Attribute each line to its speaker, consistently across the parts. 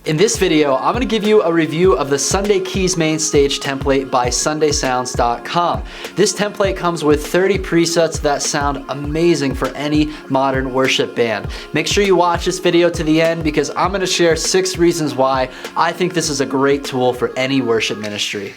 Speaker 1: In this video, I'm going to give you a review of the Sunday Keys Mainstage template by SundaySounds.com. This template comes with 30 presets that sound amazing for any modern worship band. Make sure you watch this video to the end because I'm going to share 6 reasons why I think this is a great tool for any worship ministry.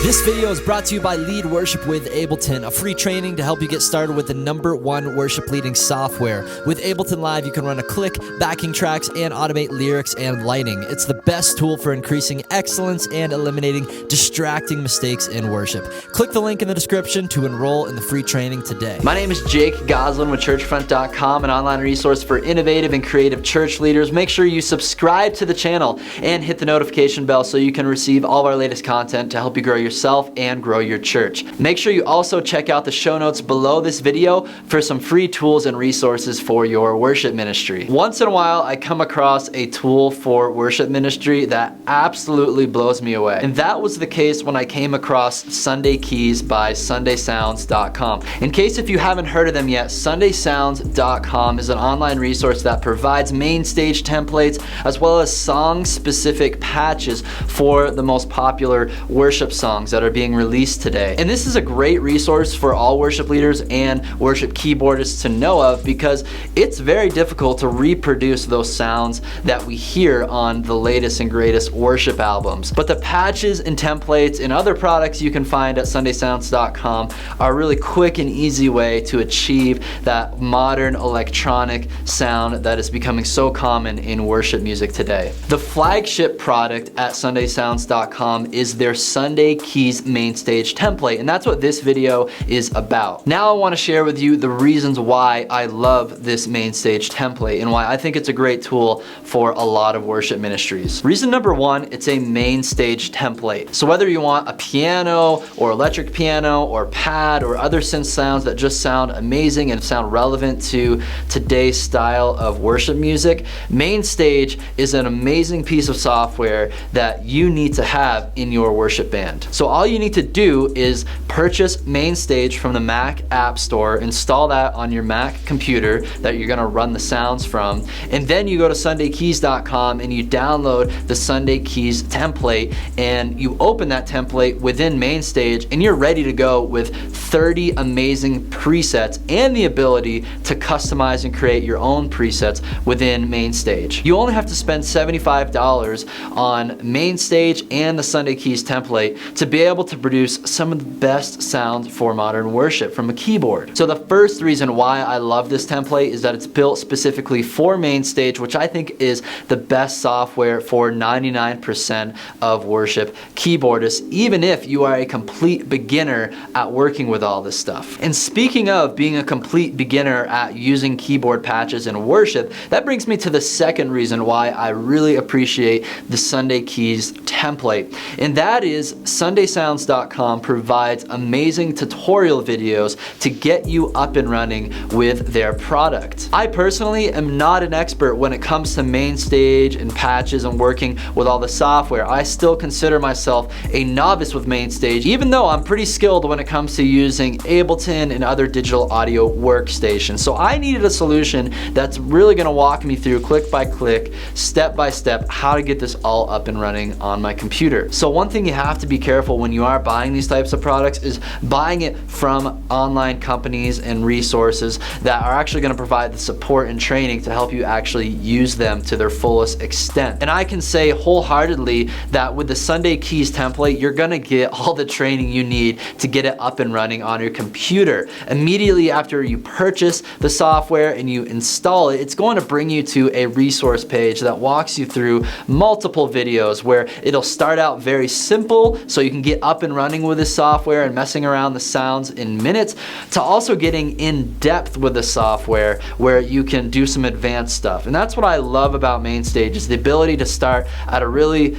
Speaker 1: This video is brought to you by Lead Worship with Ableton, a free training to help you get started with the #1 worship leading software. With Ableton Live, you can run a click, backing tracks, and automate lyrics and lighting. It's the best tool for increasing excellence and eliminating distracting mistakes in worship. Click the link in the description to enroll in the free training today. My name is Jake Goslin with Churchfront.com, an online resource for innovative and creative church leaders. Make sure you subscribe to the channel and hit the notification bell so you can receive all of our latest content to help you grow yourself and grow your church. Make sure you also check out the show notes below this video for some free tools and resources for your worship ministry. Once in a while, I come across a tool for worship ministry that absolutely blows me away. And that was the case when I came across Sunday Keys by SundaySounds.com. In case if you haven't heard of them yet, SundaySounds.com is an online resource that provides Mainstage templates as well as song-specific patches for the most popular worship songs that are being released today. And this is a great resource for all worship leaders and worship keyboardists to know of because it's very difficult to reproduce those sounds that we hear on the latest and greatest worship albums. But the patches and templates and other products you can find at SundaySounds.com are a really quick and easy way to achieve that modern electronic sound that is becoming so common in worship music today. The flagship product at SundaySounds.com is their Sunday Keys Mainstage template, and that's what this video is about. Now I want to share with you the reasons why I love this Mainstage template and why I think it's a great tool for a lot of worship ministries. Reason number 1, it's a Mainstage template. So whether you want a piano or electric piano or pad or other synth sounds that just sound amazing and sound relevant to today's style of worship music, Mainstage is an amazing piece of software that you need to have in your worship band. So all you need to do is purchase Mainstage from the Mac App Store, install that on your Mac computer that you're gonna run the sounds from, and then you go to SundayKeys.com and you download the Sunday Keys template and you open that template within Mainstage and you're ready to go with 30 amazing presets and the ability to customize and create your own presets within Mainstage. You only have to spend $75 on Mainstage and the Sunday Keys template to be able to produce some of the best sounds for modern worship from a keyboard. So the first reason why I love this template is that it's built specifically for Mainstage, which I think is the best software for 99% of worship keyboardists, even if you are a complete beginner at working with all this stuff. And speaking of being a complete beginner at using keyboard patches in worship, that brings me to the second reason why I really appreciate the Sunday Keys template, and that is SundaySounds.com provides amazing tutorial videos to get you up and running with their product. I personally am not an expert when it comes to Mainstage and patches and working with all the software. I still consider myself a novice with Mainstage, even though I'm pretty skilled when it comes to using Ableton and other digital audio workstations. So I needed a solution that's really gonna walk me through click by click, step by step, how to get this all up and running on my computer. So one thing you have to be careful when you are buying these types of products is buying it from online companies and resources that are actually going to provide the support and training to help you actually use them to their fullest extent. And I can say wholeheartedly that with the Sunday Keys template, you're going to get all the training you need to get it up and running on your computer. Immediately after you purchase the software and you install it, it's going to bring you to a resource page that walks you through multiple videos where it'll start out very simple so you can get up and running with this software and messing around the sounds in minutes, to also getting in depth with the software where you can do some advanced stuff. And that's what I love about Mainstage, is the ability to start at a really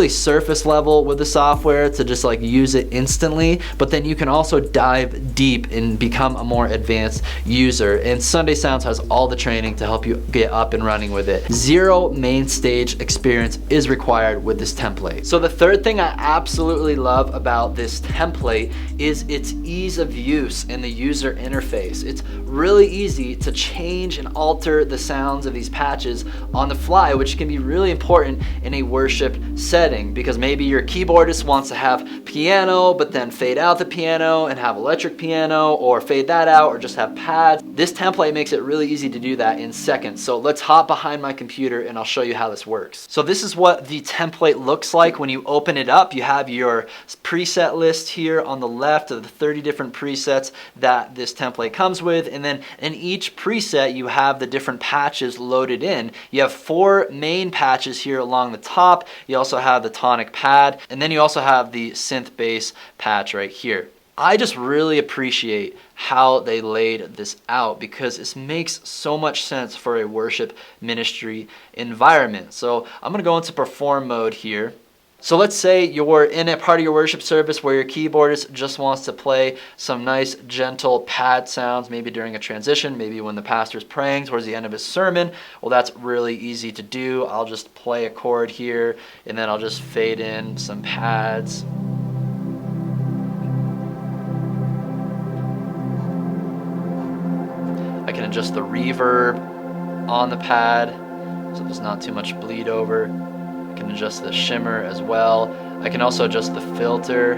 Speaker 1: surface level with the software to just like use it instantly, but then you can also dive deep and become a more advanced user. And Sunday Sounds has all the training to help you get up and running with it. Zero Mainstage experience is required with this template. So the third thing I absolutely love about this template is its ease of use in the user interface. It's really easy to change and alter the sounds of these patches on the fly, which can be really important in a worship setting, because maybe your keyboardist wants to have piano but then fade out the piano and have electric piano, or fade that out, or just have pads. This template makes it really easy to do that in seconds. So let's hop behind my computer and I'll show you how this works. So this is what the template looks like when you open it up. You have your preset list here on the left of the 30 different presets that this template comes with, and then in each preset you have the different patches loaded in. You have 4 main patches here along the top. You also have the tonic pad, and then you also have the synth bass patch right here. I just really appreciate how they laid this out, because this makes so much sense for a worship ministry environment. So I'm going to go into perform mode here. So let's say you're in a part of your worship service where your keyboardist just wants to play some nice gentle pad sounds, maybe during a transition, maybe when the pastor's praying towards the end of his sermon. Well, that's really easy to do. I'll just play a chord here and then I'll just fade in some pads. I can adjust the reverb on the pad so there's not too much bleed over. I can adjust the shimmer as well. I can also adjust the filter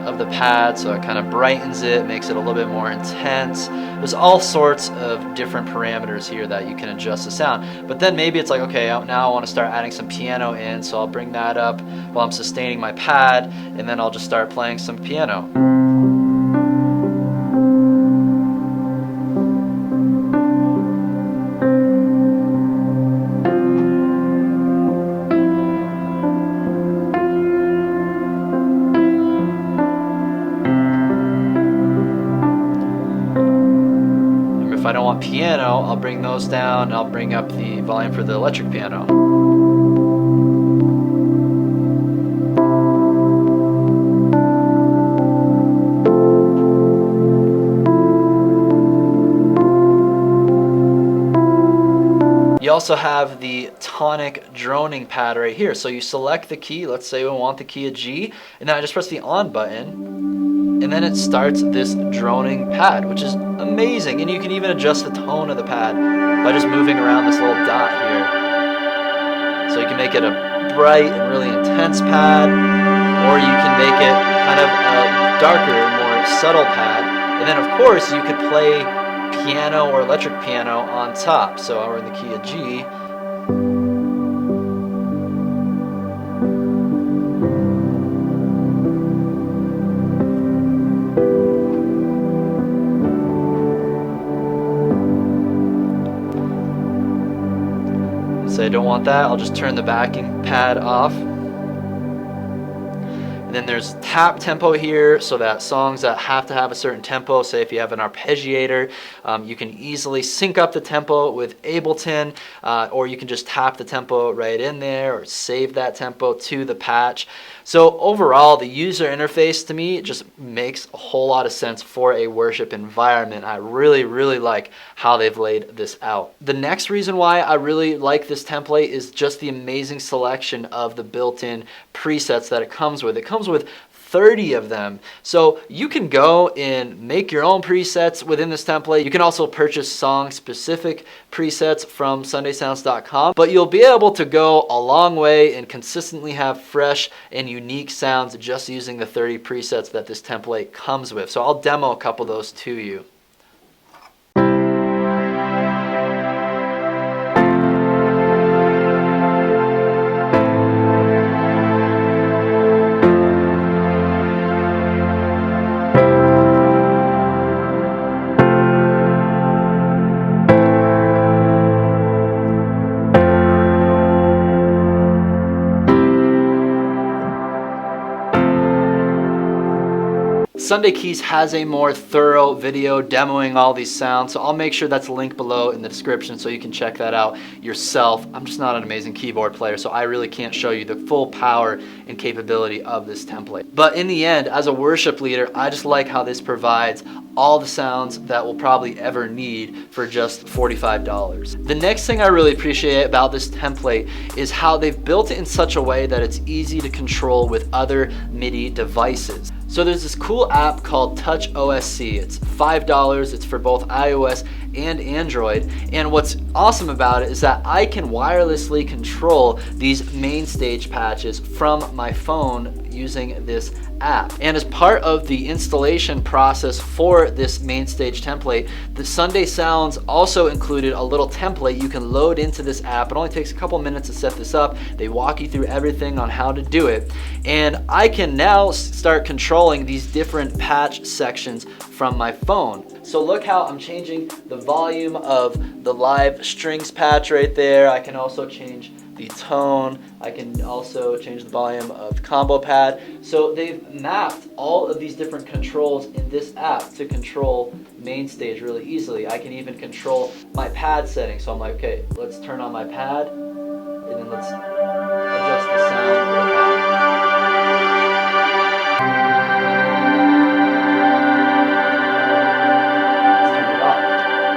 Speaker 1: of the pad so it kind of brightens it, makes it a little bit more intense. There's all sorts of different parameters here that you can adjust the sound. But then maybe it's like, okay, now I want to start adding some piano in, so I'll bring that up while I'm sustaining my pad, and then I'll just start playing some piano. If I don't want piano, I'll bring those down and I'll bring up the volume for the electric piano. You also have the tonic droning pad right here. So you select the key, let's say we want the key of G, and then I just press the on button, and then it starts this droning pad, which is amazing. And you can even adjust the tone of the pad by just moving around this little dot here. So you can make it a bright and really intense pad, or you can make it kind of a darker, more subtle pad. And then of course you could play piano or electric piano on top. So we're in the key of G. Say I don't want that, I'll just turn the backing pad off. And then there's tap tempo here, so that songs that have to have a certain tempo, say if you have an arpeggiator, you can easily sync up the tempo with Ableton, or you can just tap the tempo right in there or save that tempo to the patch. So overall, the user interface to me just makes a whole lot of sense for a worship environment. I really, really like how they've laid this out. The next reason why I really like this template is just the amazing selection of the built-in presets that it comes with. It comes with 30 of them. So you can go and make your own presets within this template. You can also purchase song-specific presets from SundaySounds.com, but you'll be able to go a long way and consistently have fresh and unique sounds just using the 30 presets that this template comes with. So I'll demo a couple of those to you. Sunday Keys has a more thorough video demoing all these sounds, so I'll make sure that's linked below in the description so you can check that out yourself. I'm just not an amazing keyboard player, so I really can't show you the full power and capability of this template. But in the end, as a worship leader, I just like how this provides all the sounds that we'll probably ever need for just $45. The next thing I really appreciate about this template is how they've built it in such a way that it's easy to control with other MIDI devices. So there's this cool app called Touch OSC. It's $5. It's for both iOS and Android. And what's awesome about it is that I can wirelessly control these Mainstage patches from my phone using this app. And as part of the installation process for this Mainstage template, the Sunday Sounds also included a little template you can load into this app. It only takes a couple minutes to set this up. They walk you through everything on how to do it. And I can now start controlling these different patch sections from my phone. So look how I'm changing the volume of the live strings patch right there. I can also change the tone. I can also change the volume of combo pad. So they've mapped all of these different controls in this app to control Mainstage really easily. I can even control my pad setting. So I'm like, okay, let's turn on my pad, and then let's adjust the sound of the pad.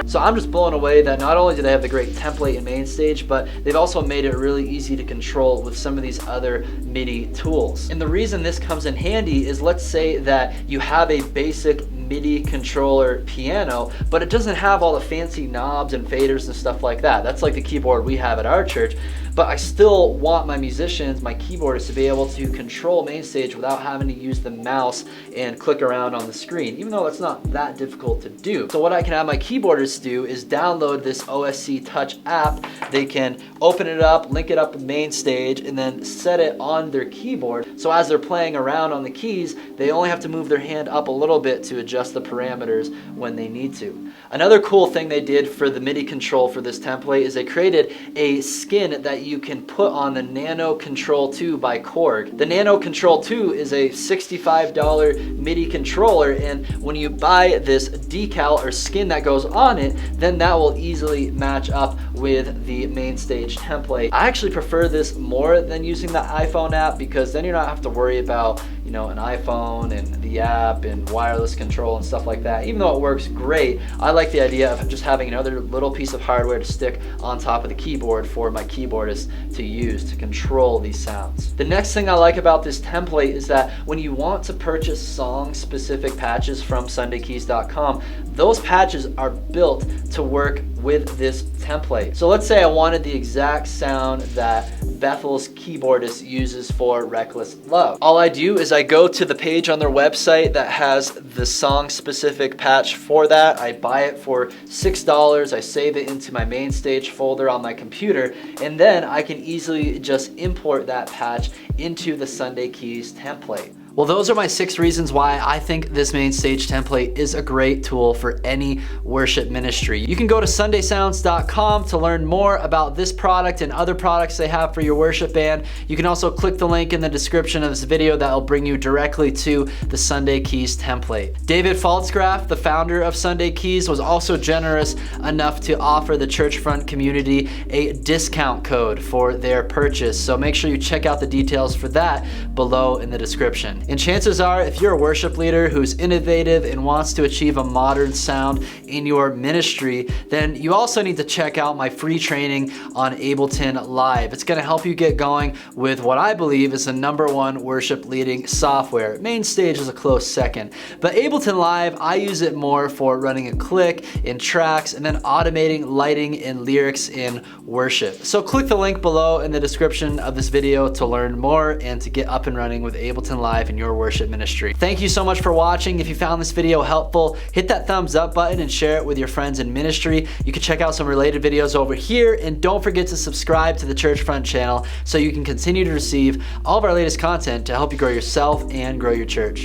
Speaker 1: So I'm just blown away that not only do they have the great template in Mainstage, but they've also made it really easy to control with some of these other MIDI tools. And the reason this comes in handy is, let's say that you have a basic MIDI controller piano, but it doesn't have all the fancy knobs and faders and stuff like that. That's like the keyboard we have at our church. But I still want my musicians, my keyboardists, to be able to control Mainstage without having to use the mouse and click around on the screen, even though it's not that difficult to do. So what I can have my keyboardists do is download this OSC Touch app. They can open it up, link it up with Mainstage, and then set it on their keyboard. So as they're playing around on the keys, they only have to move their hand up a little bit to adjust the parameters when they need to. Another cool thing they did for the MIDI control for this template is they created a skin that you can put on the Nano Control 2 by Korg. The Nano Control 2 is a $65 MIDI controller, and when you buy this decal or skin that goes on it, then that will easily match up with the Mainstage template. I actually prefer this more than using the iPhone app, because then you're not have to worry about, you know, an iPhone and the app and wireless control and stuff like that. Even though it works great, I like the idea of just having another little piece of hardware to stick on top of the keyboard for my keyboardist to use to control these sounds. The next thing I like about this template is that when you want to purchase song-specific patches from SundayKeys.com, those patches are built to work with this template. So let's say I wanted the exact sound that Bethel's keyboardist uses for Reckless Love. All I do is I go to the page on their website that has the song-specific patch for that. I buy it for $6. I save it into my Mainstage folder on my computer, and then I can easily just import that patch into the Sunday Keys template. Well, those are my 6 reasons why I think this Mainstage template is a great tool for any worship ministry. You can go to SundaySounds.com to learn more about this product and other products they have for your worship band. You can also click the link in the description of this video that will bring you directly to the Sunday Keys template. David Faltzgraf, the founder of Sunday Keys, was also generous enough to offer the Churchfront community a discount code for their purchase. So make sure you check out the details for that below in the description. And chances are, if you're a worship leader who's innovative and wants to achieve a modern sound in your ministry, then you also need to check out my free training on Ableton Live. It's going to help you get going with what I believe is the #1 worship leading software. Mainstage is a close second. But Ableton Live, I use it more for running a click in tracks and then automating lighting and lyrics in worship. So click the link below in the description of this video to learn more and to get up and running with Ableton Live in your worship ministry. Thank you so much for watching. If you found this video helpful, hit that thumbs up button and share it with your friends in ministry. You can check out some related videos over here, and don't forget to subscribe to the Churchfront channel so you can continue to receive all of our latest content to help you grow yourself and grow your church.